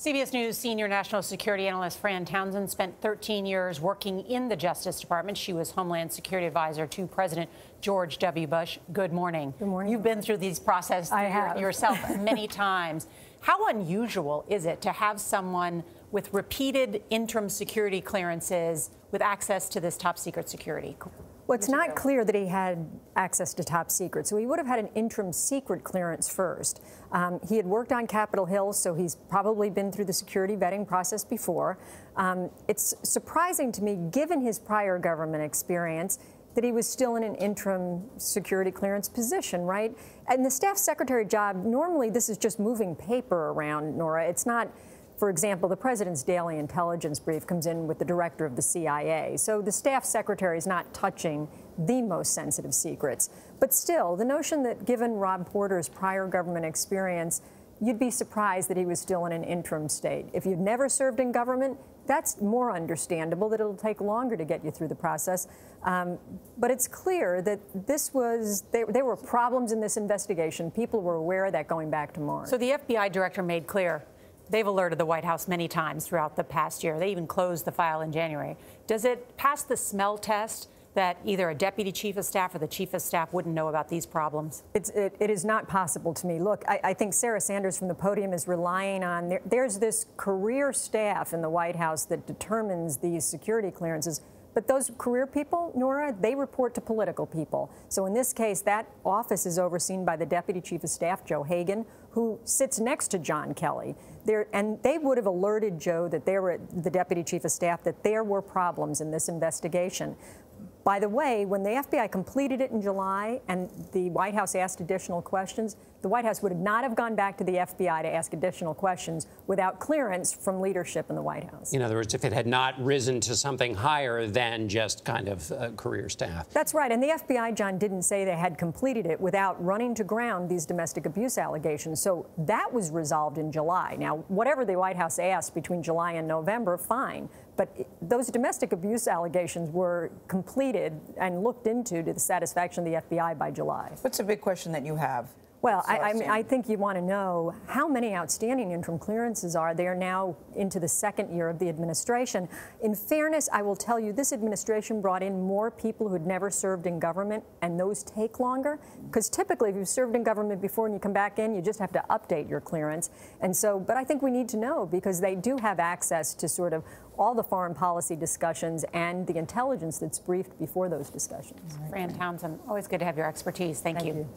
CBS News senior national security analyst Fran Townsend spent 13 years working in the Justice Department. She was Homeland Security Advisor to President George W. Bush. Good morning. Good morning. You've been through these processes yourself many times. How unusual is it to have someone with repeated interim security clearances with access to this top secret security? Well, it's not clear that he had access to top secret, so he would have had an interim secret clearance first. He had worked on Capitol Hill, so he's probably been through the security vetting process before. It's surprising to me, given his prior government experience, that he was still in an interim security clearance position, right? And the staff secretary job, normally this is just moving paper around, Norah. It's not. For example, the president's daily intelligence brief comes in with the director of the CIA. So the staff secretary is not touching the most sensitive secrets. But still, the notion that given Rob Porter's prior government experience, you'd be surprised that he was still in an interim state. If you'd never served in government, that's more understandable, that it'll take longer to get you through the process. But it's clear that there were problems in this investigation. People were aware of that going back to March. So the FBI director made clear they've alerted the White House many times throughout the past year. They even closed the file in January. Does it pass the smell test that either a deputy chief of staff or the chief of staff wouldn't know about these problems? It is not possible to me. Look, I think Sarah Sanders from the podium is relying on, there's this career staff in the White House that determines these security clearances. But those career people, Norah, they report to political people. So in this case, that office is overseen by the Deputy Chief of Staff, Joe Hagan, who sits next to John Kelly. And they would have alerted Joe, that the Deputy Chief of Staff, that there were problems in this investigation. By the way, when the FBI completed it in July and the White House asked additional questions, the White House would not have gone back to the FBI to ask additional questions without clearance from leadership in the White House. In other words, if it had not risen to something higher than just kind of career staff. That's right. And the FBI, John, didn't say they had completed it without running to ground these domestic abuse allegations. So that was resolved in July. Now, whatever the White House asked between July and November, fine. But those domestic abuse allegations were completed and looked into to the satisfaction of the FBI by July. What's a big question that you have? Well, I think you want to know how many outstanding interim clearances are there now into the second year of the administration. In fairness, I will tell you, this administration brought in more people who had never served in government, and those take longer. Because typically, if you've served in government before and you come back in, you just have to update your clearance. And so, but I think we need to know, because they do have access to sort of all the foreign policy discussions and the intelligence that's briefed before those discussions. Fran Townsend, always good to have your expertise. Thank you.